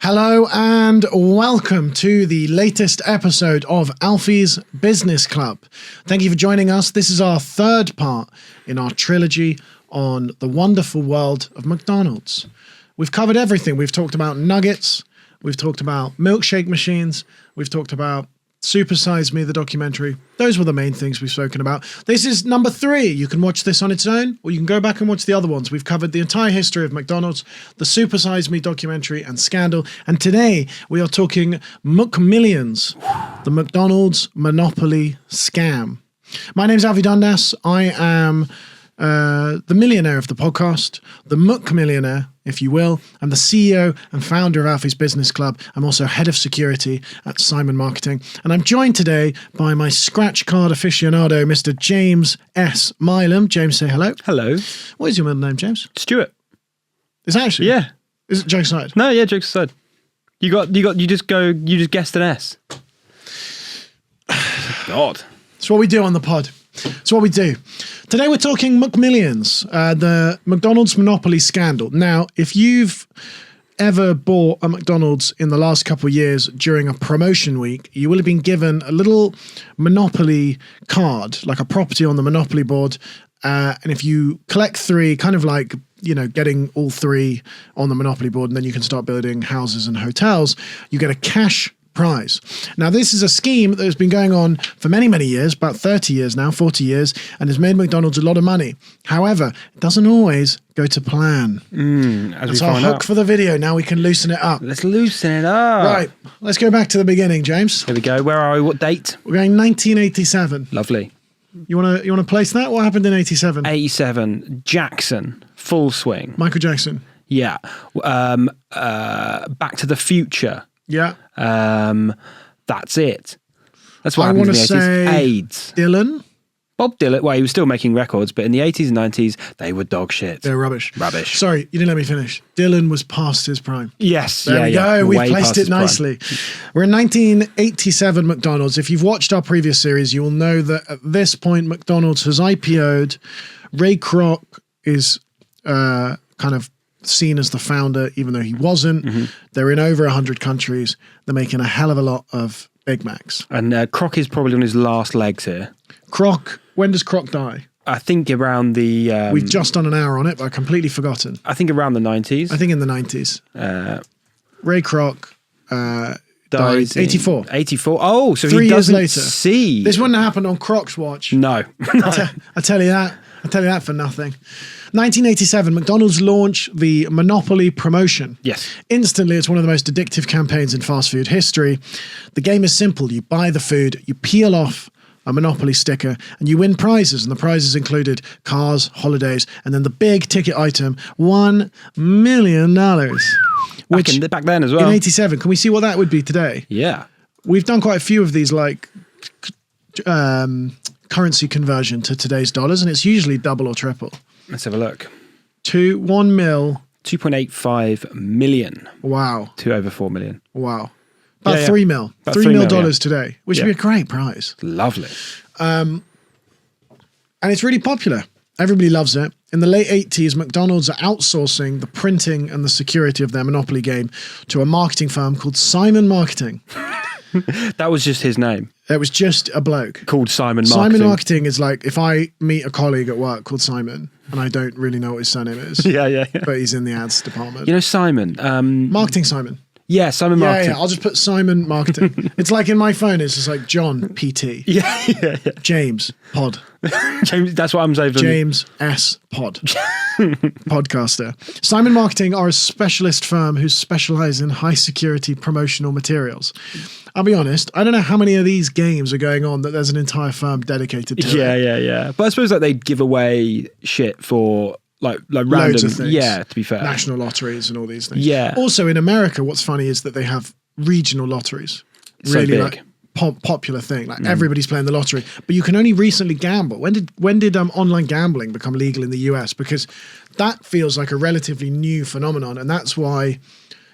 Hello and welcome to the latest episode of Alfie's Business Club. Thank you for joining us. This is our third part in our trilogy on the wonderful world of McDonald's. We've covered everything. We've talked about nuggets. We've talked about milkshake machines. We've talked about Super Size Me, the documentary. Those were the main things we've spoken about. This is number 3. You can watch this on its own, or you can go back and watch the other ones. We've covered the entire history of McDonald's, the Super Size Me documentary and scandal. And today we are talking McMillions, the McDonald's monopoly scam. My name's Alfie Dundas. I am the millionaire of the podcast, the McMillionaire, if you will. I'm the CEO and founder of Alfie's Business Club. I'm also head of security at Simon Marketing. And I'm joined today by my scratch card aficionado, Mr. James S. Mileham. James, say hello. Hello. What is your middle name, James? Stuart. Is it actually? Yeah. Is it jokes aside? No, yeah, jokes aside. You just guessed an S. God. That's what we do on the pod. That's what we do. Today we're talking McMillions, the McDonald's monopoly scandal. Now, if you've ever bought a McDonald's in the last couple of years during a promotion week, you will have been given a little monopoly card, like a property on the monopoly board. And if you collect 3, kind of like, you know, getting all 3 on the monopoly board, and then you can start building houses and hotels, you get a cash prize. Now, this is a scheme that has been going on for many, many years, about 30 years now, 40 years, and has made McDonald's a lot of money. However, it doesn't always go to plan. That's our hook for the video. Now we can loosen it up. Let's loosen it up. Right, let's go back to the beginning, James. Here we go. Where are we? What date? We're going 1987. Lovely. You wanna place that? What happened in 87? 87. Jackson. Full swing. Michael Jackson. Yeah. Back to the Future. Yeah. That's it. That's what I happened in want the to 80s. say AIDS. Dylan. Bob Dylan. Well, he was still making records, but in the 80s and 90s, they were dog shit. They're rubbish. Rubbish. Sorry, you didn't let me finish. Dylan was past his prime. Yes. There we go. Way We placed past it his prime. nicely. We're in 1987 McDonald's. If you've watched our previous series, you will know that at this point, McDonald's has IPO'd. Ray Kroc is kind of seen as the founder, even though he wasn't. Mm-hmm. They're in over 100 countries. They're making a hell of a lot of Big Macs. And Kroc is probably on his last legs here. Kroc, when does Kroc die? I think around the... We've just done an hour on it, but I've completely forgotten. I think around the 90s. I think in the 90s. Ray Kroc died 84. 84. Oh, so 3 he years doesn't later. see. This wouldn't have happened on Kroc's watch. No. I tell you that. I tell you that for nothing. 1987, McDonald's launched the Monopoly promotion. Yes. Instantly, it's one of the most addictive campaigns in fast food history. The game is simple. You buy the food, you peel off a Monopoly sticker, and you win prizes. And the prizes included cars, holidays, and then the big ticket item, $1 million. Back then as well. In 87. Can we see what that would be today? Yeah. We've done quite a few of these, like... currency conversion to today's dollars, and it's usually double or triple. Let's have a look. 1 mil. 2.85 million. Wow. To over 4 million. Wow. About 3 mil. About $3 million yeah. today, which would be a great prize. Lovely. And it's really popular. Everybody loves it. In the late 80s, McDonald's are outsourcing the printing and the security of their Monopoly game to a marketing firm called Simon Marketing. That was just his name. It was just a bloke. Called Simon Marketing. Simon Marketing is like, if I meet a colleague at work called Simon, and I don't really know what his surname is. Yeah. But he's in the ads department. You know Simon? Marketing Simon. Yeah, Simon Marketing. Yeah, I'll just put Simon Marketing. It's like in my phone, it's just like John, PT. Yeah. James, Pod. James, that's what I'm saying. James S. Pod. Podcaster. Simon Marketing are a specialist firm who specialize in high security promotional materials. I'll be honest, I don't know how many of these games are going on that there's an entire firm dedicated to it. Yeah. But I suppose like they give away shit for like random, loads of things. Yeah, to be fair. National lotteries and all these things. Yeah. Also in America, what's funny is that they have regional lotteries. So really big. like popular thing. Like everybody's playing the lottery, but you can only recently gamble. When did online gambling become legal in the US? Because that feels like a relatively new phenomenon, and that's why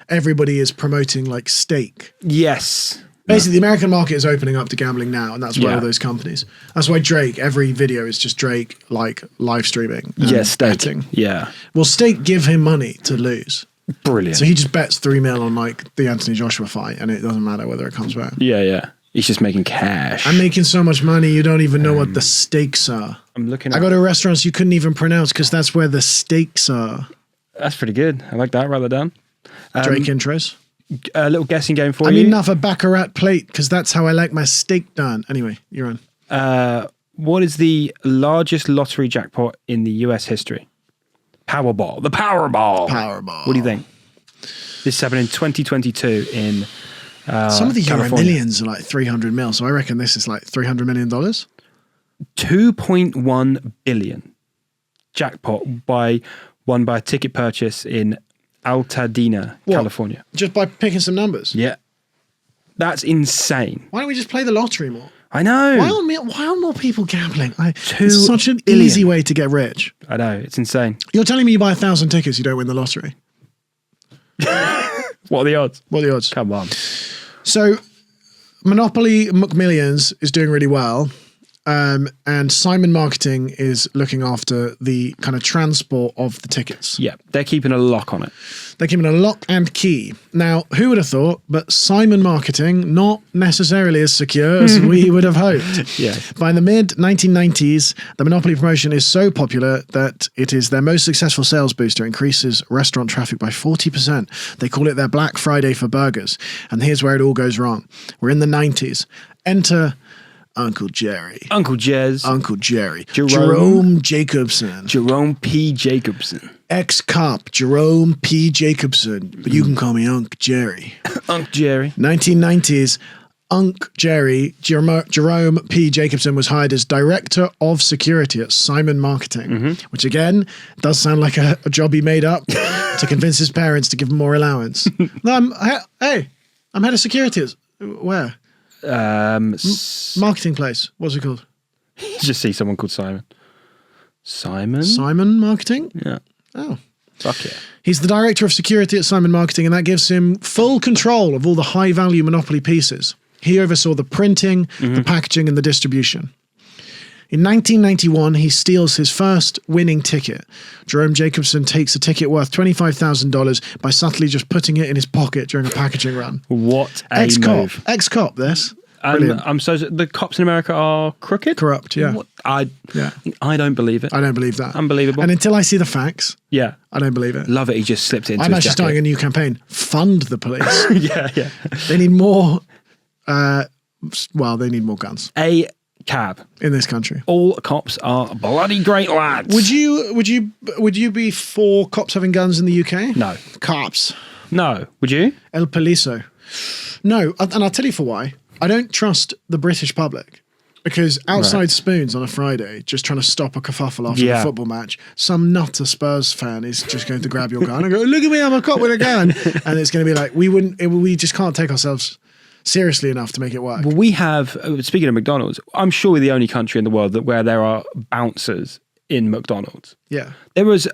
everybody is promoting like stake. Yes. Basically, the American market is opening up to gambling now, and that's why all those companies. That's why Drake, every video is just Drake like live streaming. Yes, betting. Yeah. Well, stake give him money to lose. Brilliant. So he just bets 3 mil on like the Anthony Joshua fight, and it doesn't matter whether it comes back. Yeah. He's just making cash. I'm making so much money, you don't even know what the stakes are. I'm looking. I go to restaurants you couldn't even pronounce because that's where the stakes are. That's pretty good. I like that. Write that down. Drake intros. A little guessing game for I you. mean, enough a baccarat plate because that's how I like my steak done. Anyway, you're on. What is the largest lottery jackpot in the US history? Powerball. The Powerball. Powerball. What do you think? This happened in 2022 in Some of the Euro California. millions are like 300 mil, so I reckon this is like $300 million. 2.1 billion jackpot won by a ticket purchase in Altadena, California. Just by picking some numbers. Yeah. That's insane. Why don't we just play the lottery more? I know. Why aren't more people gambling? It's 2 such an billion. easy way to get rich. I know. It's insane. You're telling me you buy 1,000 tickets, you don't win the lottery? What are the odds? What are the odds? Come on. So, Monopoly McMillions is doing really well. And Simon Marketing is looking after the kind of transport of the tickets. Yeah. They're keeping a lock on it. They're keeping a lock and key. Now, who would have thought, but Simon Marketing, not necessarily as secure as we would have hoped. Yeah. By the mid-1990s, the Monopoly promotion is so popular that it is their most successful sales booster, increases restaurant traffic by 40%. They call it their Black Friday for burgers. And here's where it all goes wrong. We're in the 90s. Enter Uncle Jerry. Uncle Jez. Uncle Jerry. Jerome Jacobson. Jerome P. Jacobson. Ex-cop Jerome P. Jacobson. But you can call me Unc Jerry. Unc Jerry. 1990s, Unc Jerry, Jerome P. Jacobson was hired as Director of Security at Simon Marketing, which again does sound like a job he made up to convince his parents to give him more allowance. No, I'm head of security. Where? Marketing place. What's it called? Just see someone called Simon. Simon? Simon Marketing? Yeah. Oh. Fuck yeah. He's the Director of Security at Simon Marketing, and that gives him full control of all the high-value Monopoly pieces. He oversaw the printing, the packaging, and the distribution. In 1991, he steals his first winning ticket. Jerome Jacobson takes a ticket worth $25,000 by subtly just putting it in his pocket during a packaging run. What a Ex-cop. move. Ex-cop, this. Brilliant. I'm so the cops in America are crooked? Corrupt, yeah. What? I Yeah. don't believe it. I don't believe that. Unbelievable. And until I see the facts, Yeah. I don't believe it. Love it. He just slipped it into I'm his actually starting a new campaign. Fund the police. yeah. They need more, they need more guns A cab. in this country. All cops are bloody great lads. Would you be for cops having guns in the UK? No. Cops. No. Would you? El Poliso. No, and I'll tell you for why. I don't trust the British public. Because outside Spoons on a Friday, just trying to stop a kerfuffle after a football match, some nutter Spurs fan is just going to grab your gun and go, "Look at me, I'm a cop with a gun," and it's going to be like we just can't take ourselves seriously enough to make it work. Well, we have, speaking of McDonald's, I'm sure we're the only country in the world where there are bouncers in McDonald's. Yeah, There was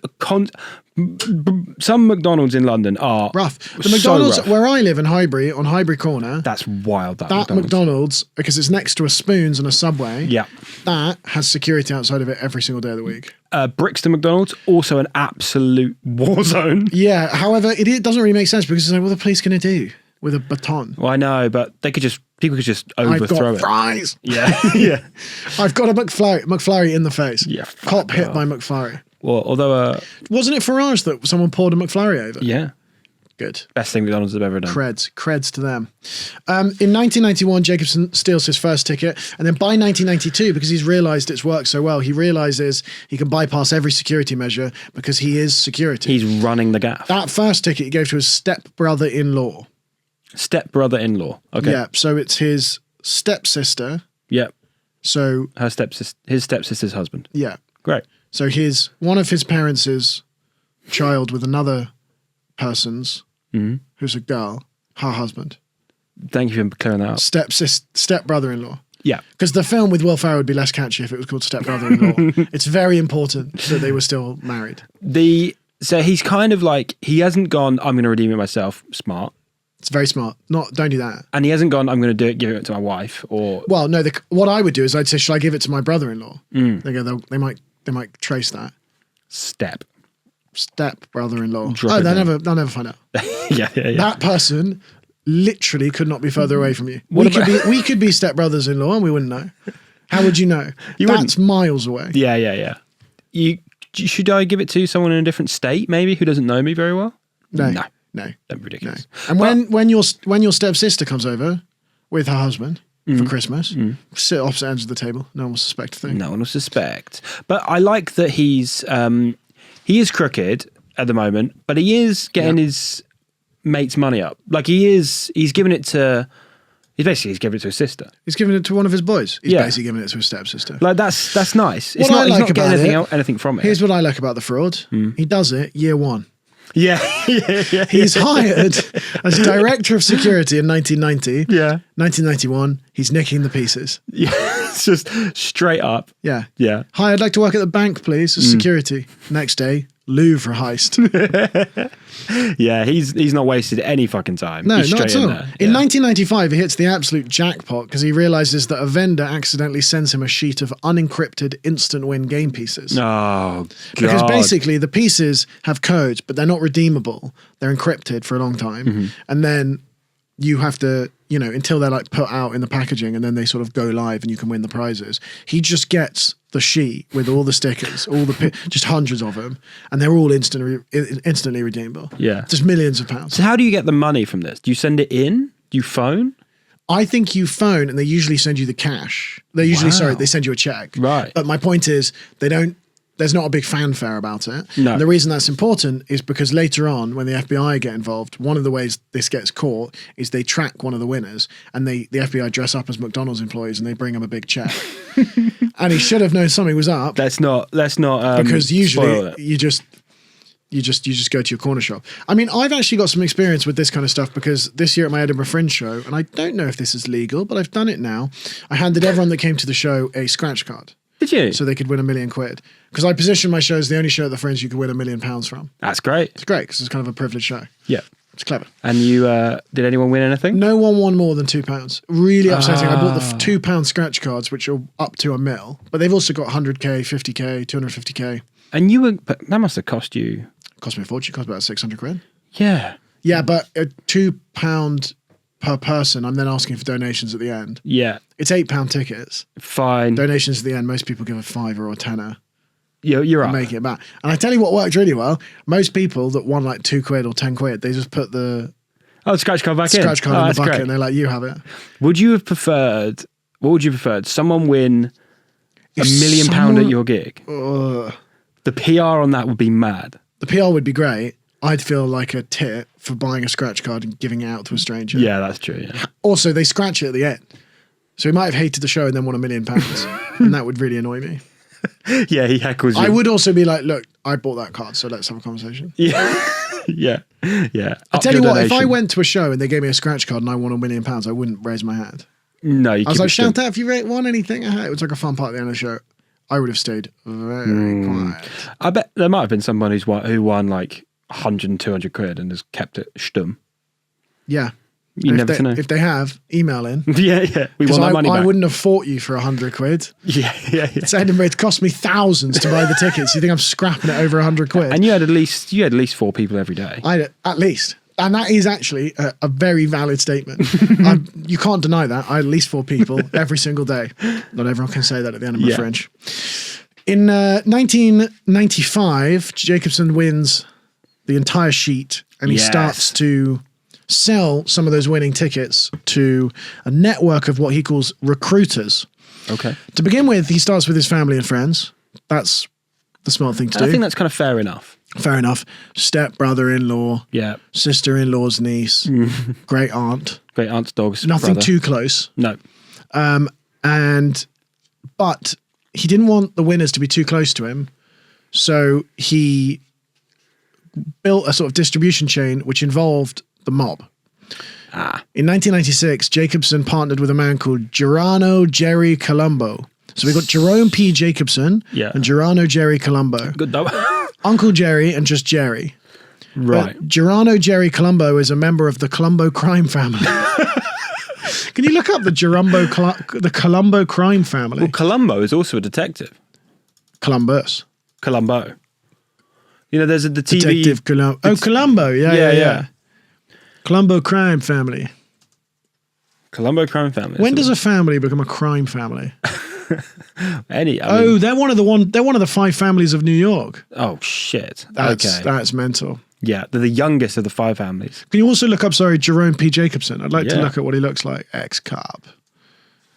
some McDonald's in London are rough. The McDonald's rough. where I live in Highbury, on Highbury Corner, That's wild. that McDonald's, because it's next to a Spoons and a Subway, Yeah. that has security outside of it every single day of the week. Brixton McDonald's, also an absolute war zone. Yeah, however, it doesn't really make sense because it's like, what are the police going to do with a baton? Well, I know, but people could just overthrow I've got it. fries. Yeah, yeah. I've got a McFlurry in the face. Yeah, Cop hit off. by McFlurry. Well, although, Wasn't it Farage that someone poured a McFlurry over? yeah, Good. best thing McDonald's have ever done. Creds to them. In 1991, Jacobson steals his first ticket. And then by 1992, because he's realised it's worked so well, he realises he can bypass every security measure because he is security. He's running the gaff. That first ticket he gave to his step-brother-in-law. Step-brother-in-law. Okay. Yeah, so it's his stepsister. Yep. So, His stepsister's husband. yeah. Great. So one of his parents' child with another person's, who's a girl, her husband. Thank you for clearing that up. Step-brother-in-law. Yeah. Because the film with Will Ferrell would be less catchy if it was called Step-brother-in-law. It's very important that they were still married. So he's kind of like, he hasn't gone, I'm going to redeem it myself. Smart. It's very smart. Don't do that. And he hasn't gone, I'm going to give it to my wife or... Well, no, what I would do is I'd say, should I give it to my brother-in-law? They go, they might trace that. Step. step brother-in-law. Drop it down. They'll never find out. yeah. That person literally could not be further away from you. What We could be step brothers-in-law and we wouldn't know. How would you know? That's miles away. Yeah. Should I give it to someone in a different state, maybe, who doesn't know me very well? No. That'd be ridiculous. No. And when your stepsister comes over with her husband for Christmas, sit opposite ends of the table. No one will suspect a thing. No one will suspect. But I like that he is crooked at the moment, but he is getting his mate's money up. Like he's giving it to... He's giving it to his sister. He's giving it to one of his boys. He's basically giving it to his stepsister. Like that's nice. He's not getting anything from it. Here's what I like about the fraud. He does it year one. Yeah. He's hired as director of security in 1990. Yeah. 1991, he's nicking the pieces. Yeah. It's just straight up. Yeah. Yeah. Hi, I'd like to work at the bank, please, as security. Next day, Louvre heist. Yeah, he's not wasted any fucking time. No, He's not at straight all. In there. In 1995, he hits the absolute jackpot because he realizes that a vendor accidentally sends him a sheet of unencrypted instant win game pieces. Oh, God. Because basically the pieces have codes, but they're not redeemable. They're encrypted for a long time. And then you have to, until they're like put out in the packaging and then they sort of go live and you can win the prizes. He just gets the sheet with all the stickers, just hundreds of them, and they're all instantly redeemable. Yeah. Just millions of pounds. So how do you get the money from this? Do you send it in? Do you phone? I think you phone and they usually send you the cash. They send you a check. Right. But my point is there's not a big fanfare about it. No. And the reason that's important is because later on, when the FBI get involved, one of the ways this gets caught is they track one of the winners and the FBI dress up as McDonald's employees and they bring him a big check. And he should have known something was up. Let's not Because usually spoil it. you just go to your corner shop. I mean, I've actually got some experience with this kind of stuff because this year at my Edinburgh Fringe show, and I don't know if this is legal, but I've done it now. I handed everyone that came to the show a scratch card. Did you? So they could win £1 million. Because I position my show as the only show at the Fringe you could win £1 million from. That's great. It's great because it's kind of a privileged show. Yeah. It's clever. And you, did anyone win anything? No one won more than £2. Really upsetting. I bought the £2 scratch cards, which are up to £1 million, but they've also got 100k, 50k, 250k. And but that must have cost you. Cost me a fortune. Cost about £600. Yeah. Yeah, but £2 per person. I'm then asking for donations at the end. Yeah. It's £8 tickets. Fine. Donations at the end. Most people give a £5 or a £10. You're right. Make it back. And I tell you what worked really well. Most people that won like £2 or £10, they just put the scratch card back scratch card in the bucket great. and they're like, you have it. What would you have preferred? Someone win £1 million at your gig? The PR on that would be mad. The PR would be great. I'd feel like a tit for buying a scratch card and giving it out to a stranger. Yeah, that's true. Yeah. Also, they scratch it at the end. So he might have hated the show and then won £1 million. And that would really annoy me. Yeah, he heckles you. I would also be like, look, I bought that card, so let's have a conversation. Yeah. Yeah. I tell you what, if I went to a show and they gave me a scratch card and I won £1 million, I wouldn't raise my hand. No, I was like, shout out if you won anything. It was like a fun part at the end of the show. I would have stayed very quiet. I bet there might have been someone who won like 100 and 200 quid and has kept it stum. Yeah. You never know. If they have, email in. Yeah. We want that money back. I wouldn't have fought you for 100 quid. Yeah. It's Edinburgh. It cost me thousands to buy the tickets. You think I'm scrapping it over 100 quid? And you had at least 4 people every day. At least. And that is actually a very valid statement. You can't deny that. I had at least 4 people every single day. Not everyone can say that at the end of my Fringe. In 1995, Jacobson wins the entire sheet and he starts to sell some of those winning tickets to a network of what he calls recruiters. Okay. To begin with, he starts with his family and friends. That's the smart thing to do. I think that's kind of fair enough. Fair enough. Step brother-in-law. Yeah. Sister-in-law's niece. Great aunt. Great aunt's dog's Nothing brother. too close. No. But he didn't want the winners to be too close to him. So he built a sort of distribution chain which involved the mob. In 1996, Jacobson partnered with a man called Gerano Jerry Colombo. So we got Jerome P. Jacobson and Gerano Jerry Colombo. Good though. Uncle Jerry and just Jerry. Right. But Gerano Jerry Colombo is a member of the Colombo crime family. Can you look up the Colombo crime family? Well, Colombo is also a detective. Columbus. Colombo. You know, there's the TV. Detective Columbo. Oh, Columbo. Yeah. Columbo crime family. Columbo crime family. When does a family become a crime family? They're one of the 5 families of New York. Oh shit. That's mental. Yeah, they're the youngest of the 5 families. Can you also look up, Jerome P. Jacobson? I'd like to look at what he looks like. Ex-cop.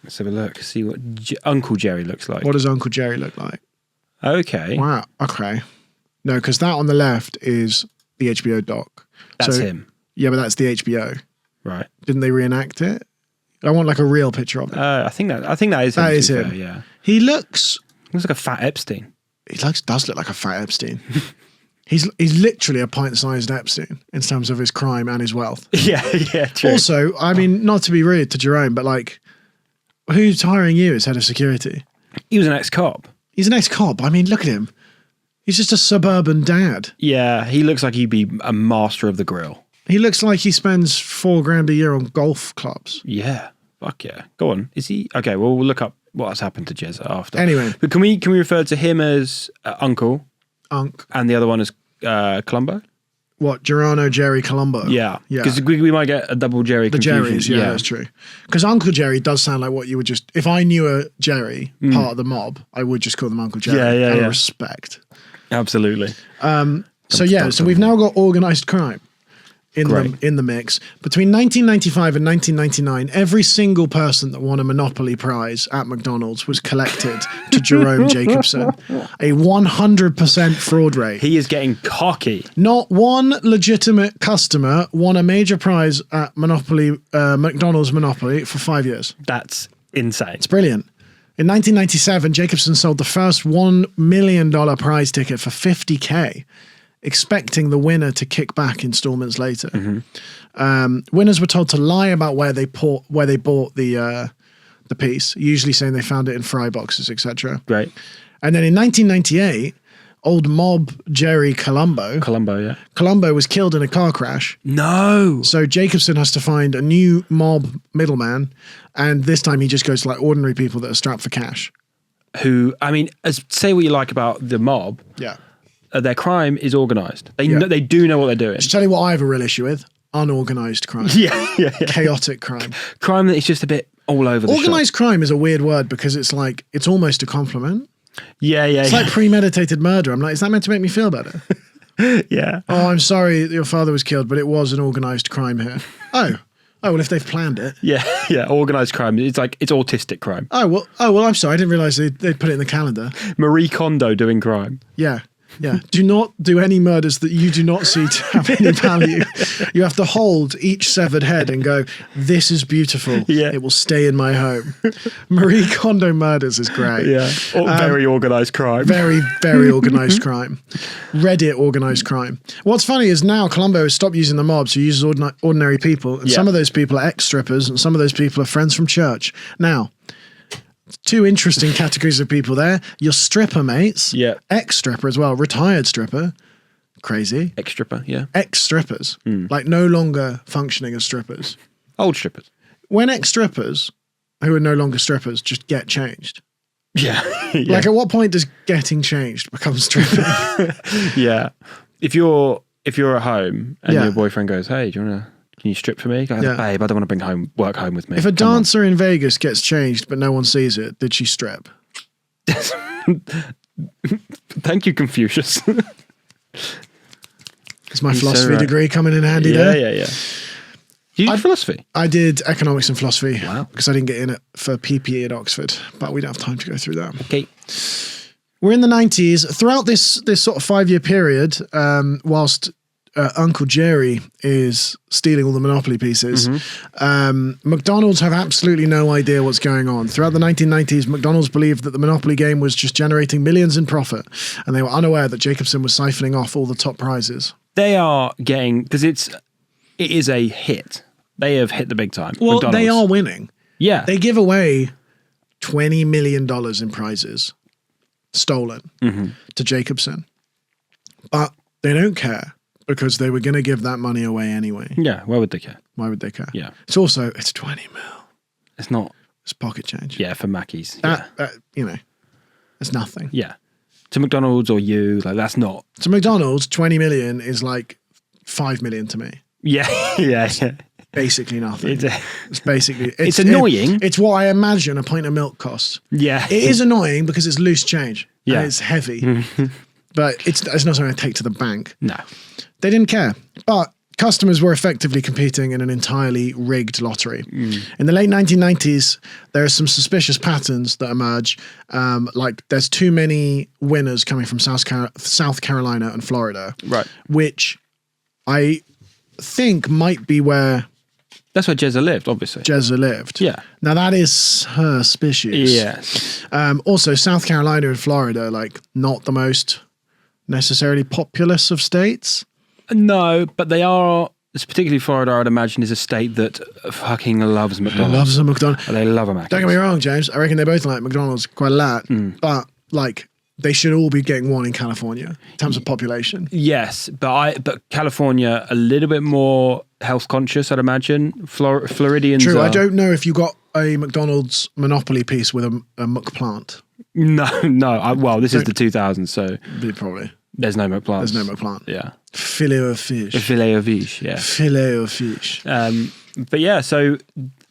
Let's have a look. See what Uncle Jerry looks like. What does Uncle Jerry look like? Okay. Wow. Okay. No, because that on the left is the HBO doc. That's him. Yeah, but that's the HBO. Right. Didn't they reenact it? I want like a real picture of it. I think that is him. That is him. Yeah. He looks like a fat Epstein. Does look like a fat Epstein. He's literally a pint-sized Epstein in terms of his crime and his wealth. Yeah, true. Also, I mean, not to be rude to Jerome, but like, who's hiring you as head of security? He was an ex-cop. He's an ex-cop. I mean, look at him. He's just a suburban dad. Yeah, he looks like he'd be a master of the grill. He looks like he spends $4,000 a year on golf clubs. Yeah, fuck yeah. Go on. Is he? Okay, well, we'll look up what has happened to Jez after. Anyway. But can we refer to him as Uncle? Unc. And the other one as Columbo? What, Gerano Jerry Columbo? Yeah. Because we might get a double Jerry confusion. The Jerrys, yeah, that's true. Because Uncle Jerry does sound like what you would just... If I knew a Jerry, part of the mob, I would just call them Uncle Jerry. Yeah. Out of respect. Absolutely. So we've now got organised crime in the mix. Between 1995 and 1999, every single person that won a Monopoly prize at McDonald's was collected to Jerome Jacobson. A 100% fraud rate. He is getting cocky. Not one legitimate customer won a major prize at McDonald's Monopoly for 5 years. That's insane. It's brilliant. In 1997, Jacobson sold the first $1 million prize ticket for $50K. Expecting the winner to kick back installments later. Winners were told to lie about where they bought the piece, usually saying they found it in fry boxes, etc. Great. And then in 1998, old mob Jerry Columbo was killed in a car crash. No. So Jacobson has to find a new mob middleman, and this time he just goes to like ordinary people that are strapped for cash. Who, I mean, say what you like about the mob. Yeah. Their crime is organised. They do know what they're doing. Just tell you what I have a real issue with. Unorganised crime. Yeah. Chaotic crime. Crime that is just a bit all over the shop. Organised crime is a weird word because it's like, it's almost a compliment. Yeah. It's like premeditated murder. I'm like, is that meant to make me feel better? Yeah. Oh, I'm sorry that your father was killed, but it was an organised crime here. Oh, well, if they've planned it. Yeah. Organised crime. It's like, it's autistic crime. Oh, well, I'm sorry. I didn't realise they'd put it in the calendar. Marie Kondo doing crime. Yeah. Do not do any murders that you do not see to have any value. You have to hold each severed head and go, this is beautiful. Yeah. It will stay in my home. Marie Kondo murders is great. Yeah. Very organised crime. Very, very organised crime. Reddit organised crime. What's funny is now Columbo has stopped using the mob, so he uses ordinary people. And some of those people are ex-strippers and some of those people are friends from church. Now, 2 interesting categories of people there. Your stripper mates. Yeah. Ex-stripper as well. Retired stripper. Crazy. Ex-stripper, yeah. Ex-strippers. Like no longer functioning as strippers. Old strippers. When ex-strippers, who are no longer strippers, just get changed. Yeah. Like at what point does getting changed become stripping? Yeah. If you're at home and your boyfriend goes, hey, can you strip for me? Go, babe, I don't want to bring work home with me. If a dancer in Vegas gets changed but no one sees it, did she strip? Thank you, Confucius. Is my philosophy degree coming in handy there? Yeah. You did philosophy? I did economics and philosophy. Wow. Because I didn't get in it for PPE at Oxford, but we don't have time to go through that. Okay. We're in the 90s. Throughout this sort of 5-year period, whilst Uncle Jerry is stealing all the Monopoly pieces, McDonald's have absolutely no idea what's going on. Throughout the 1990s, McDonald's believed that the Monopoly game was just generating millions in profit, and they were unaware that Jacobson was siphoning off all the top prizes. They are getting, because it is a hit. They have hit the big time. Well, McDonald's. they are winning. Yeah. They give away $20 million in prizes stolen to Jacobson, but they don't care. Because they were going to give that money away anyway. Yeah, why would they care? Why would they care? Yeah. It's 20 mil. It's not. It's pocket change. Yeah, for Mackey's. It's nothing. Yeah. to McDonald's or you, like that's not. To McDonald's, 20 million is like 5 million to me. Yeah, yeah. Basically nothing. It's basically it's annoying. It's what I imagine a pint of milk costs. Yeah, it is annoying because it's loose change. Yeah, and it's heavy, but it's not something I take to the bank. No, they didn't care. But customers were effectively competing in an entirely rigged lottery. In the late 1990s, there are some suspicious patterns that emerge. Like there's too many winners coming from South Carolina and Florida, right? Which I think might be where. That's where Jezza lived, obviously. Jezza lived. Yeah. Now that is suspicious. Yes. Also, South Carolina and Florida, like not the most necessarily populous of states. No, but they are, particularly Florida, I'd imagine, is a state that fucking loves McDonald's. Loves a McDonald's. They love a Mac. Don't get me wrong, James. I reckon they both like McDonald's quite a lot. But like they should all be getting one in California in terms of population. Yes, but California a little bit more health conscious, I'd imagine. Floridians. True. I don't know if you got a McDonald's monopoly piece with a McPlant. No. Well, this is the 2000s, so probably. There's no McPlant. There's no McPlant. Yeah. Filet of fish. Filet of fish, yeah. Filet of fish. But yeah, so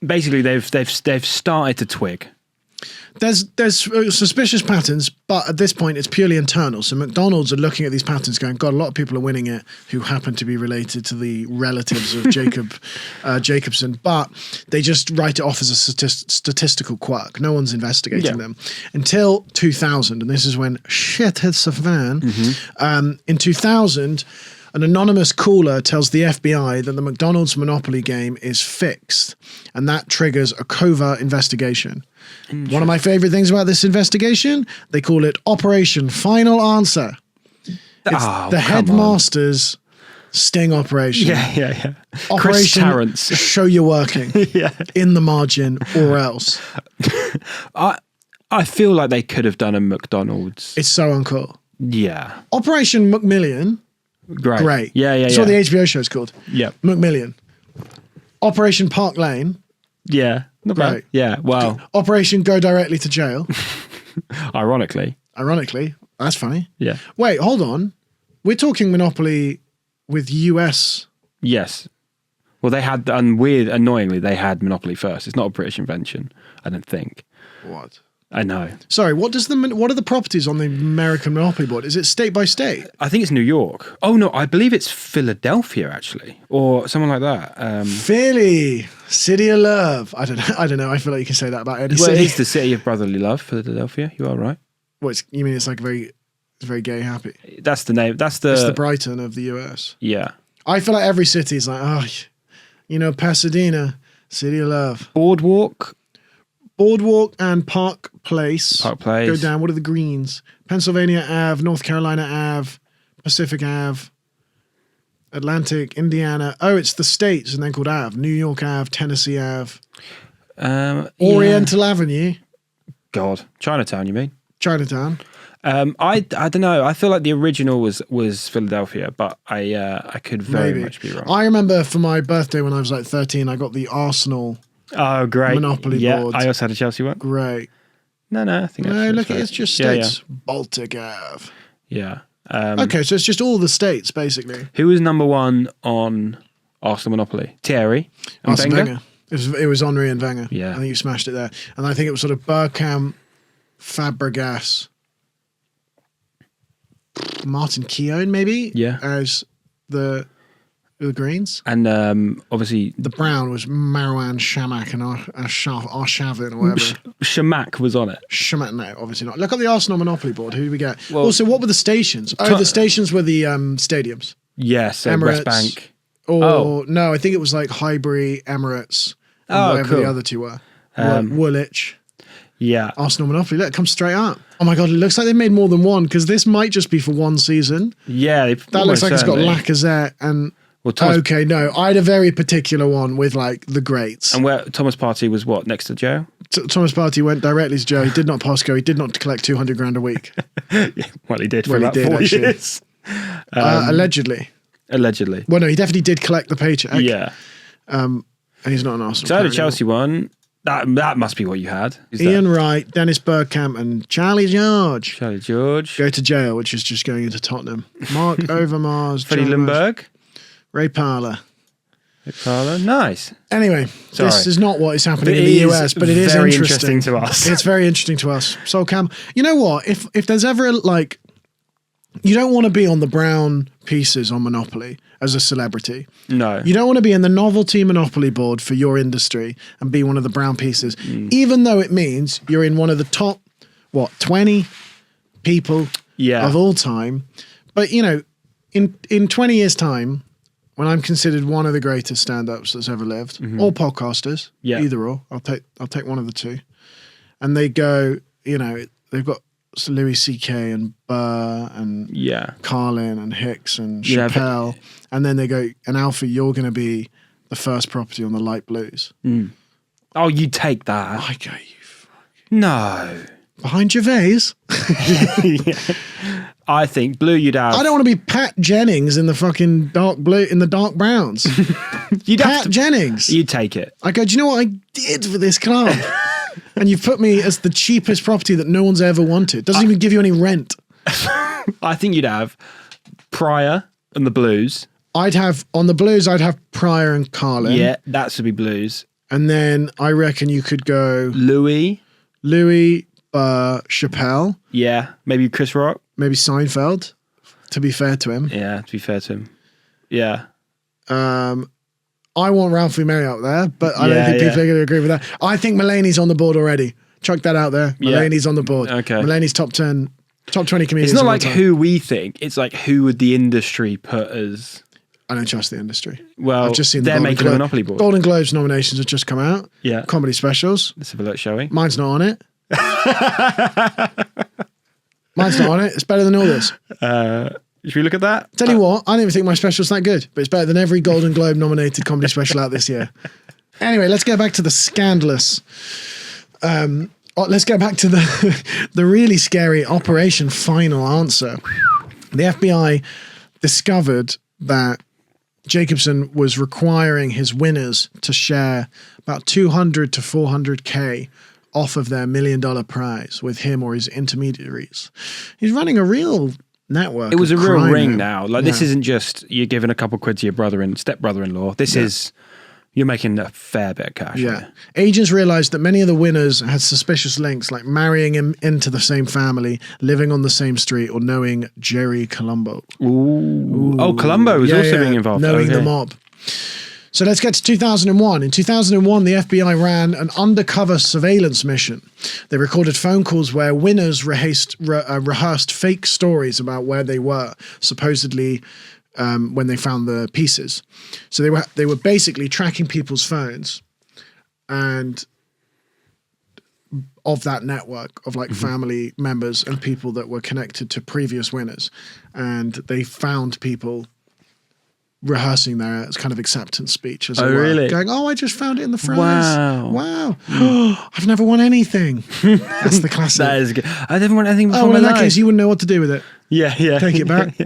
basically they've started to twig. There's suspicious patterns, but at this point it's purely internal. So McDonald's are looking at these patterns going, God, a lot of people are winning it who happen to be related to the relatives of Jacobson, but they just write it off as a statistical quirk. No one's investigating them. Until 2000, and this is when shit hits the fan. In 2000, an anonymous caller tells the FBI that the McDonald's Monopoly game is fixed, and that triggers a covert investigation. One of my favorite things about this investigation, they call it Operation Final Answer. It's the headmaster's sting operation. Yeah. Operation Terrence. Show you're working. In the margin or else. I feel like they could have done a McDonald's. It's so uncool. Yeah. Operation McMillion. Great. Yeah. That's what the HBO show's called. Yeah. McMillion. Operation Park Lane. Yeah. Not bad. Right. Yeah. Wow. Operation Go Directly to Jail. Ironically. That's funny. Yeah. Wait, hold on. We're talking Monopoly with US. Yes. Well, they had, annoyingly, they had Monopoly first. It's not a British invention, I don't think. What? I know. Sorry, what are the properties on the American Monopoly board? Is it state by state? I think it's New York. Oh, no, I believe it's Philadelphia, actually, or something like that. Philly, City of Love. I don't know. I feel like you can say that about any Well, city. it is the city of brotherly love, Philadelphia. You are right. You mean it's like it's very gay happy? That's the name. It's the Brighton of the US. Yeah. I feel like every city is like, Pasadena, City of Love. Boardwalk and Park Place. Go down. What are the greens? Pennsylvania Ave, North Carolina Ave, Pacific Ave, Atlantic, Indiana. Oh, it's the states and then called Ave. New York Ave, Tennessee Ave. Oriental Avenue. God. Chinatown, you mean? Chinatown. I don't know. I feel like the original was Philadelphia, but I could very much be wrong. I remember for my birthday when I was like 13, I got the Arsenal. Oh, great. Monopoly board. I also had a Chelsea one. Great. No, I think look, right. it's just states. Yeah. Baltic Ave. Yeah. Okay, so it's just all the states, basically. Who was number one on Arsenal Monopoly? Thierry and Wenger? It was Henry and Wenger. Yeah. I think you smashed it there. And I think it was sort of Bergkamp, Fabregas, Martin Keown, maybe? Yeah. As the greens. And obviously... The brown was Marouane Chamakh and Arshavin or whatever. Chamakh was on it. Chamakh, no, obviously not. Look at the Arsenal Monopoly board. Who did we get? Well, also, what were the stations? The stations were the stadiums. Yes, Emirates, West Bank. No, I think it was like Highbury, Emirates, and whatever the other two were. Woolwich. Yeah. Arsenal Monopoly. Look, it comes straight up. Oh my God, it looks like they've made more than one because this might just be for one season. Yeah. That looks like it's got Lacazette and... Well, okay, no. I had a very particular one with like the greats. And where Thomas Partey was what, next to Joe? Thomas Partey went directly to Joe. He did not pass go. He did not collect 200 grand a week. Well, he did for about 4 years. Allegedly. Well, no, he definitely did collect the paycheck. Yeah. And he's not an Arsenal. So I had a Chelsea one. That must be what you had. Ian Wright, Dennis Bergkamp, and Charlie George. Charlie George. Go to jail, which is just going into Tottenham. Mark Overmars. Freddie Lundberg. Ray Parler. Nice. Anyway, Sorry. this is not what is happening in the US, but it is very interesting to us. It's very interesting to us. So, Cam, you know what? If there's ever like, you don't want to be on the brown pieces on Monopoly as a celebrity. No. You don't want to be in the novelty Monopoly board for your industry and be one of the brown pieces, even though it means you're in one of the top, 20 people of all time. But, you know, in 20 years' time, when I'm considered one of the greatest stand-ups that's ever lived, or podcasters, either or, I'll take one of the two. And they go, you know, they've got Louis C.K. and Burr and Carlin and Hicks and Chappelle, and then they go, and Alfie, you're going to be the first property on the light blues. Oh, you take that. I go, No. Behind Gervais? I think blue you'd have. I don't want to be Pat Jennings in the fucking dark blue, in the dark browns. Pat Jennings. You'd take it. I go, do you know what I did for this club? And you've put me as the cheapest property that no one's ever wanted. Doesn't even give you any rent. I think you'd have Pryor and the Blues. On the Blues, I'd have Pryor and Carlin. Yeah, that should be Blues. And then I reckon you could go Louis, Chappelle. Yeah, maybe Chris Rock. Maybe Seinfeld, to be fair to him. Yeah, to be fair to him. Yeah. I want Ralphie May up there, but I don't think people are going to agree with that. I think Mulaney's on the board already. Chuck that out there. Mulaney's on the board. Okay. Mulaney's top 20 comedians. It's not like who we think. It's like who would the industry put as... I don't trust the industry. Well, I've just seen they're making a Monopoly board. Golden Globes nominations have just come out. Yeah. Comedy specials. Let's have a look, shall we? Mine's not on it. Mine's not on it. It's better than all this. Should we look at that? Tell you what, I don't even think my special's that good, but it's better than every Golden Globe nominated comedy special out this year. Anyway, let's get back to the scandalous. Let's get back to the really scary Operation Final Answer. The FBI discovered that Jacobson was requiring his winners to share about 200 to 400K off of their $1 million prize with him or his intermediaries. He's running a real network. It was a real ring now. Like this isn't just you're giving a couple quid to your step-brother-in-law. This is you're making a fair bit of cash. Yeah. Agents realized that many of the winners had suspicious links, like marrying him into the same family, living on the same street, or knowing Jerry Colombo. Ooh. Oh, Colombo was also being involved. Knowing the mob. So let's get to 2001. In 2001, the FBI ran an undercover surveillance mission. They recorded phone calls where winners rehearsed fake stories about where they were, supposedly when they found the pieces. So they were basically tracking people's phones and of that network of like family members and people that were connected to previous winners. And they found people rehearsing their kind of acceptance speech, as it were. Really? Going, I just found it in the fries. Wow. I've never won anything. That's the classic. That is good. I never won anything before. Oh, well, in that case, you wouldn't know what to do with it. Yeah. Take it back.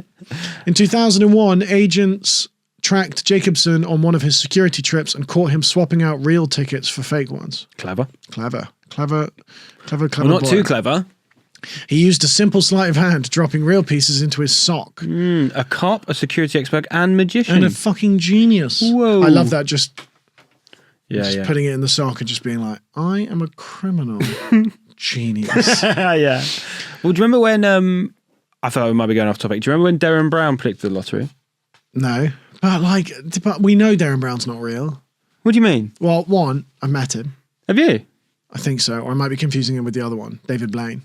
In 2001, agents tracked Jacobson on one of his security trips and caught him swapping out real tickets for fake ones. Clever. Well, not boy. too clever. He used a simple sleight of hand, dropping real pieces into his sock. A cop, a security expert, and magician. And a fucking genius. Whoa. I love that. Just putting it in the sock and just being like, I am a criminal. Genius. Yeah. Well, do you remember when, I thought we might be going off topic. Do you remember when Darren Brown predicted the lottery? No. But we know Darren Brown's not real. What do you mean? Well, one, I met him. Have you? I think so. Or I might be confusing him with the other one, David Blaine.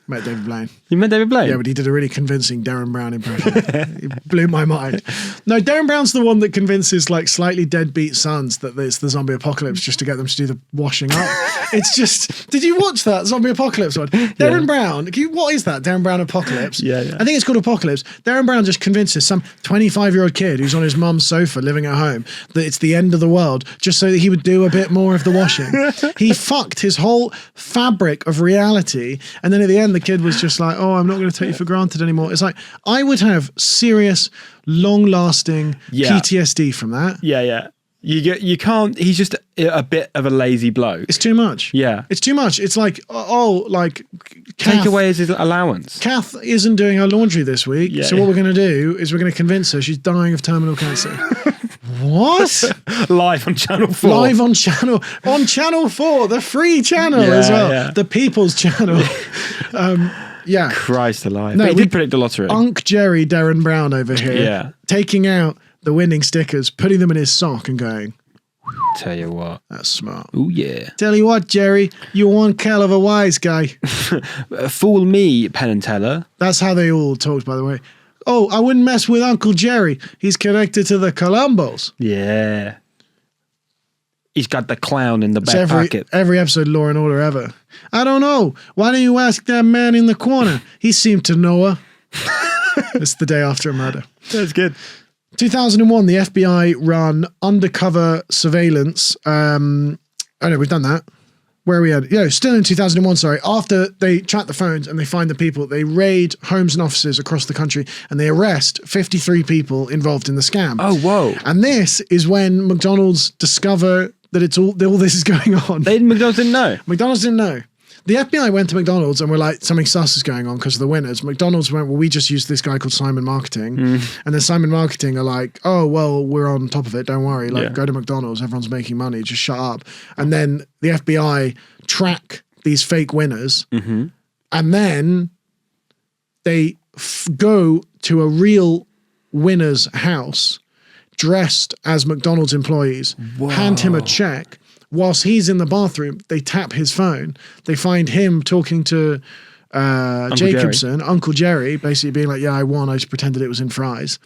Met David Blaine. You met David Blaine? Yeah, but he did a really convincing Darren Brown impression. It blew my mind. No, Darren Brown's the one that convinces like slightly deadbeat sons that it's the zombie apocalypse just to get them to do the washing up. It's just, did you watch that zombie apocalypse one? Darren Brown, what is that? Darren Brown Apocalypse? Yeah. I think it's called Apocalypse. Darren Brown just convinces some 25-year-old kid who's on his mum's sofa living at home that it's the end of the world just so that he would do a bit more of the washing. He fucked his whole fabric of reality, and then at the end the kid was just like, oh, I'm not going to take you for granted anymore. It's like, I would have serious, long-lasting PTSD from that. Yeah. You can't. He's just a bit of a lazy bloke. It's too much. Yeah. It's too much. It's like, like Take away his allowance. Kath isn't doing her laundry this week, Yeah, so what we're going to do is we're going to convince her she's dying of terminal cancer. What? Live on Channel 4. Live on Channel 4, the free channel as well, the People's Channel. Yeah. Christ alive. No, but he did predict the lottery. Unc Jerry Darren Brown over here, taking out the winning stickers, putting them in his sock, and going, Tell you what. That's smart. Oh, yeah. Tell you what, Jerry, you're one hell of a wise guy. Fool me, Penn and Teller. That's how they all talked, by the way. Oh, I wouldn't mess with Uncle Jerry. He's connected to the Columbos. Yeah. He's got the clown in the back pocket. Every episode of Law and Order ever. I don't know. Why don't you ask that man in the corner? He seemed to know her. It's the day after a murder. That's good. 2001, the FBI run undercover surveillance. Oh no, we've done that. Where are we at? Yeah, still in 2001, sorry. After they track the phones and they find the people, they raid homes and offices across the country and they arrest 53 people involved in the scam. Oh, whoa. And this is when McDonald's discover that all this is going on. McDonald's didn't know. McDonald's didn't know. The FBI went to McDonald's and were like, something sus is going on because of the winners. McDonald's went, well, we just used this guy called Simon Marketing. And then Simon Marketing are like, oh, well, we're on top of it. Don't worry. Go to McDonald's. Everyone's making money. Just shut up. And then the FBI track these fake winners. And then they go to a real winner's house dressed as McDonald's employees, hand him a check. Whilst he's in the bathroom, they tap his phone. They find him talking to Jacobson, Uncle Jerry, basically being like, yeah, I won. I just pretended it was in fries.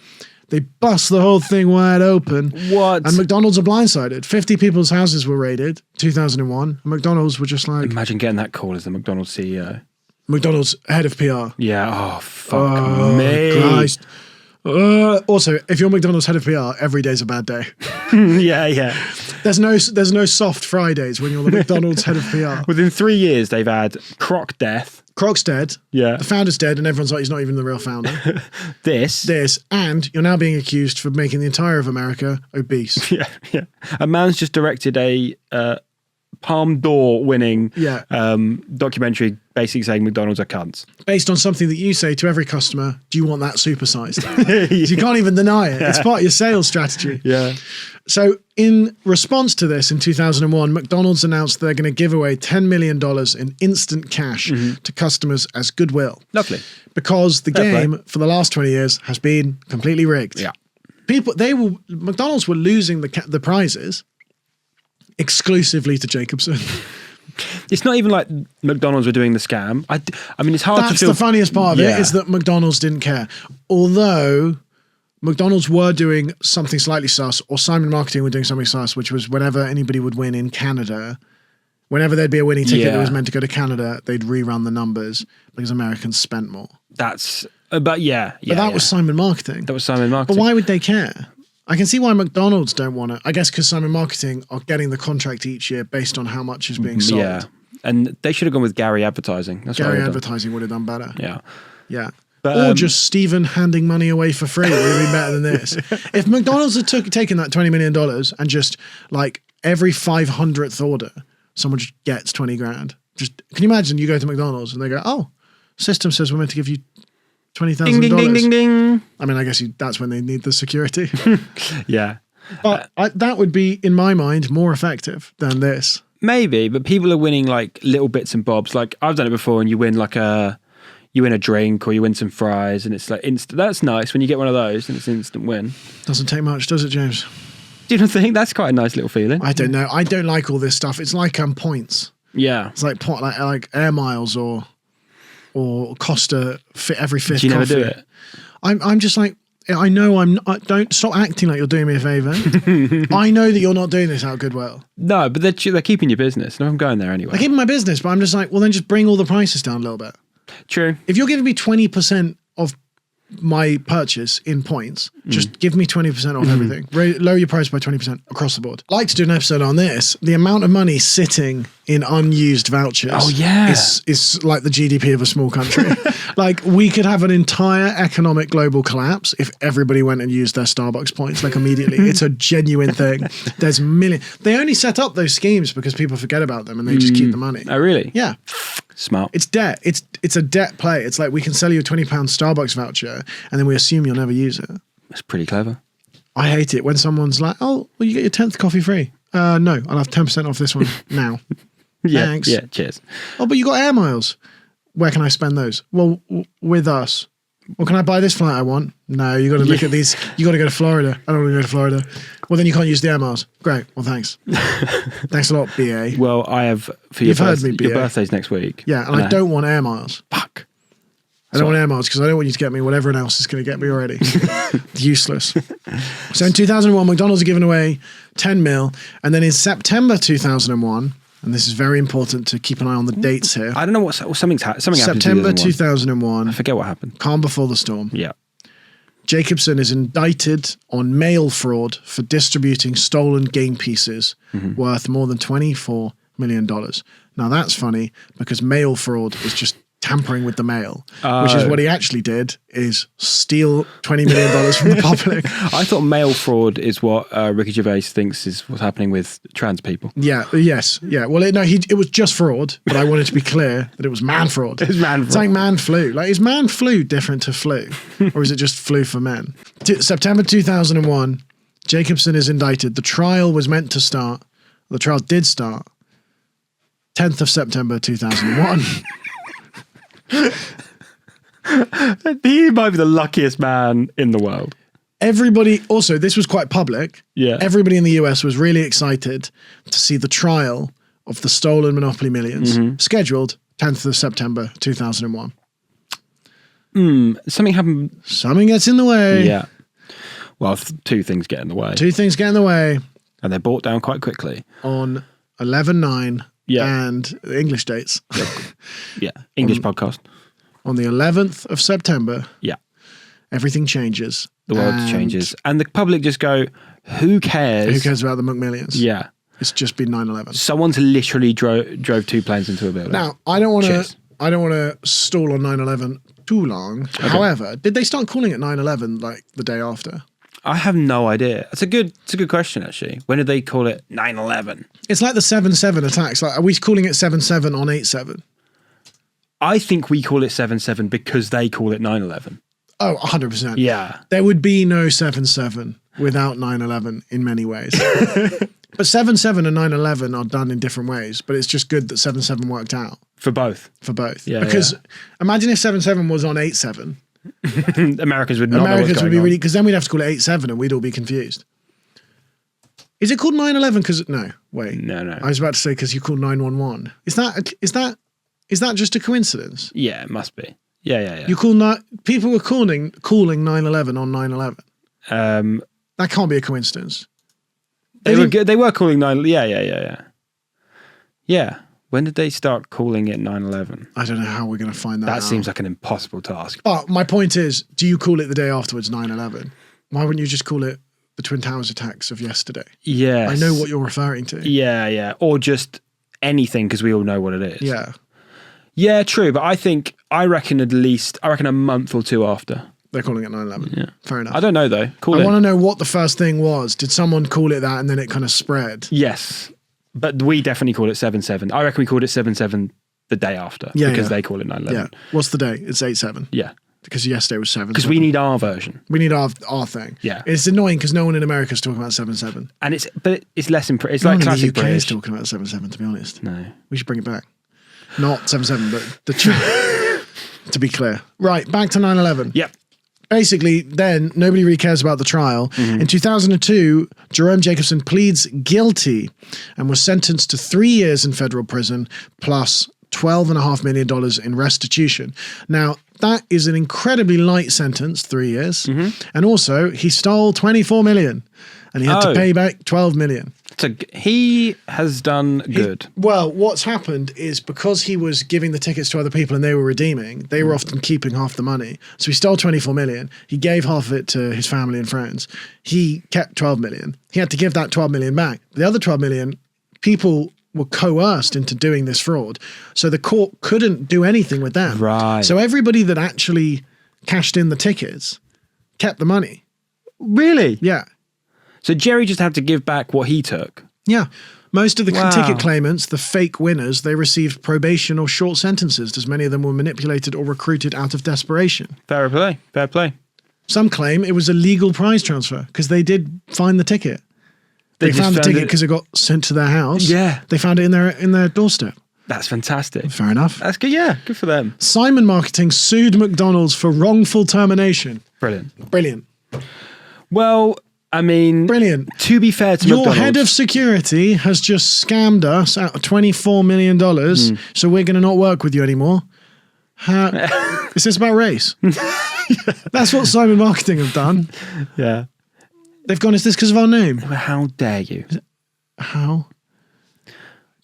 They bust the whole thing wide open. What? And McDonald's are blindsided. 50 people's houses were raided, 2001. And McDonald's were just like... Imagine getting that call as the McDonald's CEO. McDonald's head of PR. Yeah. Oh, fuck me. Christ. Also, if you're McDonald's head of PR, every day's a bad day. Yeah. There's no soft Fridays when you're the McDonald's head of PR. Within 3 years, they've had Croc death. Croc's dead. Yeah. The founder's dead, and everyone's like, he's not even the real founder. This. And you're now being accused for making the entire of America obese. Yeah. A man's just directed a Palme d'Or winning documentary basically saying McDonald's are cunts. Based on something that you say to every customer, do you want that supersized? You can't even deny it. It's part of your sales strategy. Yeah. So in response to this, in 2001, McDonald's announced they're going to give away $10 million in instant cash to customers as goodwill. Lovely. Because the game for the last 20 years has been completely rigged. Yeah. McDonald's were losing the prizes exclusively to Jacobson. It's not even like McDonald's were doing the scam. I mean, it's hard to feel... That's the funniest part of it, is that McDonald's didn't care. Although McDonald's were doing something slightly sus, or Simon Marketing were doing something sus, which was whenever anybody would win in Canada, whenever there'd be a winning ticket that was meant to go to Canada, they'd rerun the numbers because Americans spent more. That's... But that was Simon Marketing. That was Simon Marketing. But why would they care? I can see why McDonald's don't want it. I guess because Simon Marketing are getting the contract each year based on how much is being sold. Yeah. And they should have gone with Gary Advertising. Gary Advertising would have done better. Yeah. Yeah. But, or just Stephen handing money away for free would have been better than this. If McDonald's had taken that $20 million and just like every 500th order, someone just gets 20 grand. Just can you imagine you go to McDonald's and they go, oh, system says we're meant to give you $20,000. Ding, ding, ding, ding, ding. I mean, I guess that's when they need the security. Yeah. But that would be, in my mind, more effective than this. Maybe, but people are winning like little bits and bobs. Like I've done it before, and you win a drink or you win some fries, and it's like instant. That's nice when you get one of those, and it's an instant win. Doesn't take much, does it, James? Do you not think that's quite a nice little feeling? I don't know. I don't like all this stuff. It's like points. Yeah, it's like air miles or Costa fit every fifth. Do you coffee. never do it? I'm just like, I know don't stop acting like you're doing me a favour. I know that you're not doing this out of goodwill. No, but they're keeping your business, and I'm going there anyway. They're keeping my business, but I'm just like, well, then just bring all the prices down a little bit. True. If you're giving me 20% of my purchase in points, Just give me 20% off everything. Lower your price by 20% across the board. I'd like to do an episode on this. The amount of money sitting in unused vouchers is like the GDP of a small country. Like, we could have an entire economic global collapse if everybody went and used their Starbucks points, like, immediately. It's a genuine thing. There's millions. They only set up those schemes because people forget about them and they just keep the money. Oh, really? Yeah. Smart. It's debt. It's a debt play. It's like, we can sell you a £20 Starbucks voucher and then we assume you'll never use it. That's pretty clever. I hate it when someone's like, oh, well, you get your 10th coffee free. No, I'll have 10% off this one now. Thanks. Yeah, cheers. Oh, but you got air miles. Where can I spend those? Well, with us. Well, can I buy this flight I want? No, you got to look at these. You got to go to Florida. I don't want to go to Florida. Well, then you can't use the air miles. Great. Well, thanks. Thanks a lot, BA. Well, I have for You've heard me, BA. Your birthday's next week. Yeah, and I don't want air miles. Fuck. I don't want air miles because I don't want you to get me what everyone else is going to get me already. Useless. So in 2001, McDonald's are giving away 10 mil. And then in September 2001, and this is very important to keep an eye on the dates here. I don't know what something happened. September 2001. I forget what happened. Calm before the storm. Yeah. Jacobson is indicted on mail fraud for distributing stolen game pieces worth more than $24 million. Now that's funny because mail fraud is just tampering with the mail, which is what he actually did, is steal $20 million from the public. I thought mail fraud is what Ricky Gervais thinks is what's happening with trans people. Yeah, yes, yeah. Well, it was just fraud, but I wanted to be clear that it was man fraud. It's man fraud. It's like man flu. Like, is man flu different to flu? Or is it just flu for men? September 2001, Jacobson is indicted. The trial was meant to start. The trial did start 10th of September 2001. He might be the luckiest man in the world. Everybody, also, this was quite public. Yeah. Everybody in the US was really excited to see the trial of the stolen Monopoly millions, scheduled 10th of September 2001. Something happened. Something gets in the way. Yeah. Well, two things get in the way. Two things get in the way. And they're brought down quite quickly. On 11/9 Yeah. and the English dates. Yeah. English podcast. On the 11th of September, Yeah. everything changes. The world changes. And the public just go, who cares? Who cares about the McMillions? Yeah. It's just been 9/11. Someone's literally drove two planes into a building. Now, I don't want to stall on 9/11 too long. Okay. However, did they start calling it 9/11 like the day after? I have no idea. It's a good question, actually. When did they call it 9/11? It's like the 7/7 attacks. Like, are we calling it 7/7 on 8/7? I think we call it 7/7 because they call it 9/11. Oh, 100%. Yeah. There would be no 7/7 without 9/11 in many ways. But 7/7 and 9/11 are done in different ways, but it's just good that 7/7 worked out. For both. Yeah, because imagine if 7/7 was on 8/7. Americans would not Americans would be really, because then we'd have to call it 8/7 and we'd all be confused. Is it called 9/11 because no, wait. No. I was about to say because you called 911. Is that just a coincidence? Yeah, it must be. Yeah. You call people were calling 9/11 on 9/11. That can't be a coincidence. They were calling 9. Yeah. Yeah. When did they start calling it 9/11? I don't know how we're going to find that out. That seems like an impossible task. But my point is, do you call it the day afterwards 9/11? Why wouldn't you just call it the Twin Towers attacks of yesterday? Yes. I know what you're referring to. Yeah. Or just anything because we all know what it is. Yeah. Yeah, true. But I reckon a month or two after. They're calling it 9/11. Yeah. Fair enough. I don't know though. I want to know what the first thing was. Did someone call it that and then it kind of spread? Yes. But we definitely call it 7/7. I reckon we called it 7/7 the day after because they call it 9/11. Yeah. What's the day? It's 8/7. Yeah. Because yesterday was 7/7. Because we need our version. We need our thing. Yeah. It's annoying because no one in America is talking about 7/7. And it's less it's no like one classic in the UK British. is talking about 7/7, to be honest. No. We should bring it back. Not 7/7, but to be clear. Right, back to 9/11. Yep. Basically, then nobody really cares about the trial. In 2002, Jerome Jacobson pleads guilty and was sentenced to 3 years in federal prison plus $12.5 million in restitution. Now, that is an incredibly light sentence, 3 years. And also, he stole $24 million. and he had to pay back 12 million. So he has done good. Well, what's happened is because he was giving the tickets to other people and they were redeeming, they were often keeping half the money. So he stole 24 million. He gave half of it to his family and friends. He kept 12 million. He had to give that 12 million back. The other 12 million, people were coerced into doing this fraud. So the court couldn't do anything with them. Right. So everybody that actually cashed in the tickets kept the money. Really? Yeah. So Jerry just had to give back what he took. Yeah. Most of the ticket claimants, the fake winners, they received probation or short sentences, as many of them were manipulated or recruited out of desperation. Fair play. Fair play. Some claim it was a legal prize transfer because they did find the ticket. They found the ticket because it got sent to their house. Yeah. They found it in their doorstep. That's fantastic. Fair enough. That's good. Yeah, good for them. Simon Marketing sued McDonald's for wrongful termination. Brilliant. Well, I mean, brilliant. To be fair to your McDonald's, head of security has just scammed us out of $24 million, so we're going to not work with you anymore. Is this about race? That's what Simon Marketing have done. Yeah. They've gone, is this because of our name? How dare you? How?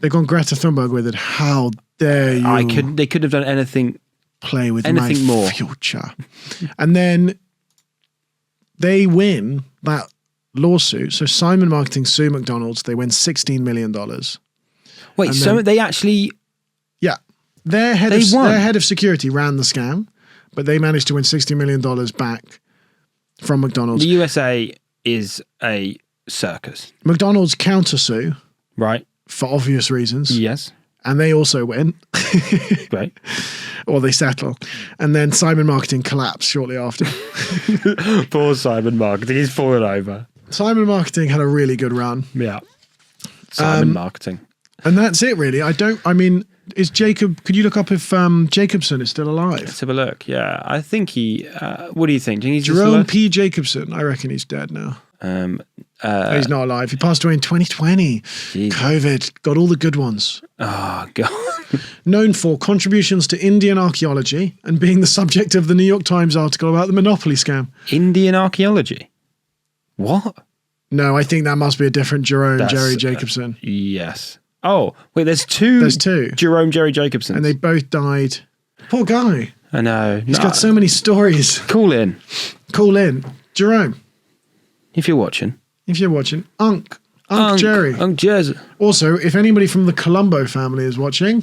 They've gone Greta Thunberg with it. How dare you? They couldn't have done anything. Play with anything my more. Future. And then they win that lawsuit. So Simon Marketing sue McDonald's. They win $16 million. Wait, and so they actually... Yeah. Their head of security ran the scam, but they managed to win $60 million back from McDonald's. The USA is a circus. McDonald's countersue. Right. For obvious reasons. Yes. And they also win. Great. Or they settle. And then Simon Marketing collapsed shortly after. Poor Simon Marketing. He's fallen over. Simon Marketing had a really good run. Yeah. Simon Marketing. And that's it, really. Is Jacob... Could you look up if Jacobson is still alive? Let's have a look. Yeah. I think he... what do you think? Do you think he's Jerome P. Jacobson. I reckon he's dead now. He's not alive. He passed away in 2020. Jeez. COVID. Got all the good ones. Oh, God. Known for contributions to Indian archaeology and being the subject of the New York Times article about the Monopoly scam. Indian archaeology? What? No, I think that must be a different Jerry Jacobson. Yes. Oh, wait, there's two. There's two. Jerry Jacobsons. And they both died. Poor guy. I know. He's got so many stories. Call in. Jerome. If you're watching. Unc Jerry. Unc Jersey. Also, if anybody from the Colombo family is watching,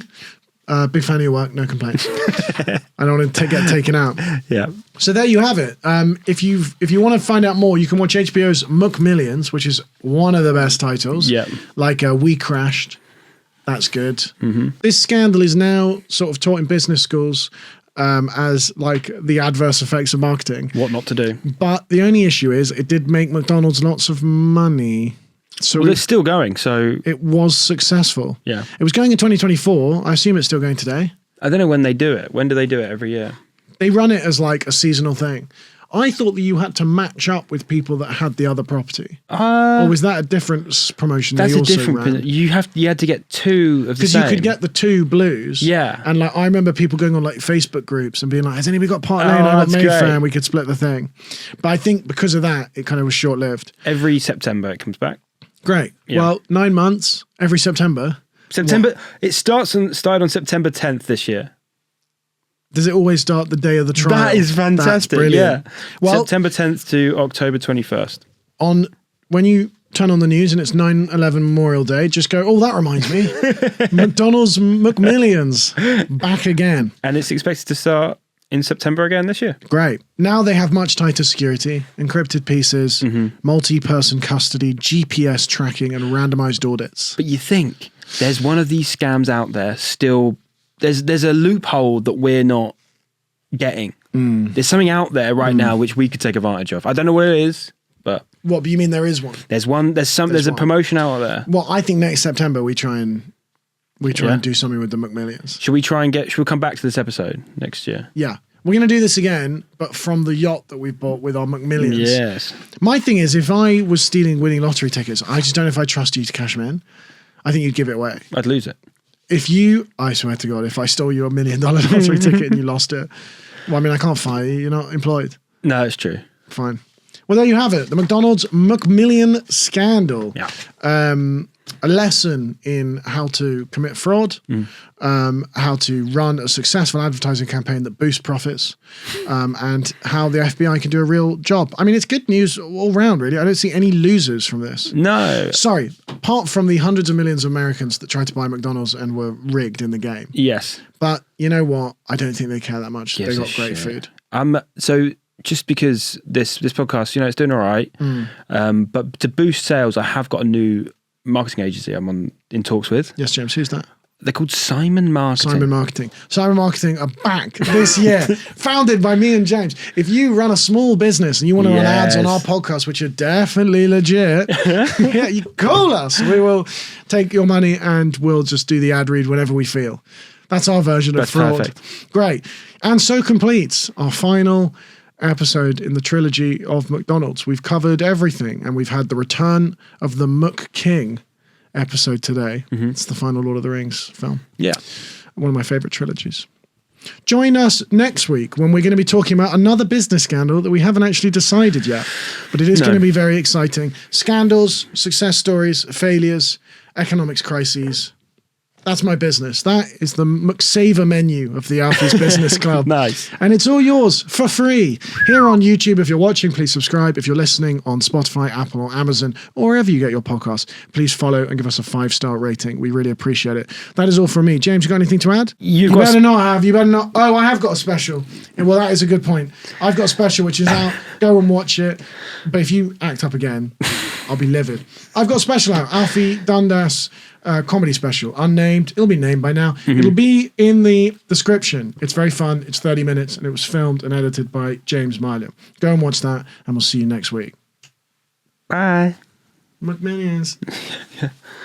big fan of your work, no complaints. I don't want to get taken out. Yeah. So there you have it. If you want to find out more, you can watch HBO's McMillions, which is one of the best titles. Yeah. Like We Crashed. That's good. Mm-hmm. This scandal is now sort of taught in business schools as like the adverse effects of marketing. What not to do. But the only issue is it did make McDonald's lots of money. So it's still going, so... It was successful. Yeah. It was going in 2024. I assume it's still going today. I don't know when they do it. When do they do it every year? They run it as like a seasonal thing. I thought that you had to match up with people that had the other property. Or was that a different promotion? That's a different. You had to get two of the same. Because you could get the two blues. Yeah. And like I remember people going on like Facebook groups and being like, "Has anybody got Part Lane? I got Mayfair. We could split the thing." But I think because of that, it kind of was short lived. Every September it comes back. Great. Yeah. Well, 9 months every September. It started on September 10th this year. Does it always start the day of the trial? That is fantastic. That's brilliant. Yeah. Well, September 10th to October 21st. When you turn on the news and it's 9/11 Memorial Day, just go, "Oh, that reminds me. McDonald's McMillions back again." And it's expected to start in September again this year. Great. Now they have much tighter security, encrypted pieces, multi-person custody, GPS tracking, and randomized audits. But you think there's one of these scams out there still... There's a loophole that we're not getting. There's something out there right now which we could take advantage of. I don't know what it is, but... What, but you mean there is one? There's a promotion out there. Well, I think next September we try and do something with the McMillions. Should we come back to this episode next year? Yeah. We're going to do this again, but from the yacht that we bought with our McMillions. Yes. My thing is, if I was stealing winning lottery tickets, I just don't know if I trust you to cash them in. I think you'd give it away. I'd lose it. I swear to God, if I stole you $1 million lottery ticket and you lost it, well, I mean, I can't fire you. You're not employed. No, it's true. Fine. Well, there you have it. The McDonald's McMillion scandal. Yeah. A lesson in how to commit fraud, how to run a successful advertising campaign that boosts profits, and how the FBI can do a real job. I mean, it's good news all round, really. I don't see any losers from this. No. Sorry, apart from the hundreds of millions of Americans that tried to buy McDonald's and were rigged in the game. Yes. But you know what? I don't think they care that much. Gives They a got great shit. food. So just because this podcast, it's doing all right, but to boost sales, I have got a new marketing agency I'm in talks with. Yes, James, who's that? They're called Simon Marketing. Simon Marketing are back this year, founded by me and James. If you run a small business and you want to run ads on our podcast, which are definitely legit, yeah, you call us. We will take your money and we'll just do the ad read whenever we feel. That's our version of fraud. Perfect. Great. And so completes our final episode in the trilogy of McDonald's. We've covered everything, and we've had the return of the McKing episode today. It's the final Lord of the Rings film. Yeah. One of my favorite trilogies. Join us next week when we're going to be talking about another business scandal that we haven't actually decided yet, but it is going to be very exciting. Scandals, success stories, failures, economics crises. That's my business. That is the McSaver menu of the Alfie's Business Club. Nice. And it's all yours for free. Here on YouTube, if you're watching, please subscribe. If you're listening on Spotify, Apple, or Amazon, or wherever you get your podcasts, please follow and give us a 5-star rating. We really appreciate it. That is all from me. James, you got anything to add? You better not have. You better not. Oh, I have got a special. Yeah, well, that is a good point. I've got a special which is out. Go and watch it. But if you act up again, I'll be livid. I've got a special out. Alfie, Dundas, comedy special, unnamed. It'll be named by now. It'll be in the description. It's very fun. It's 30 minutes, and it was filmed and edited by James Milo. Go and watch that, and we'll see you next week. Bye. McMillions.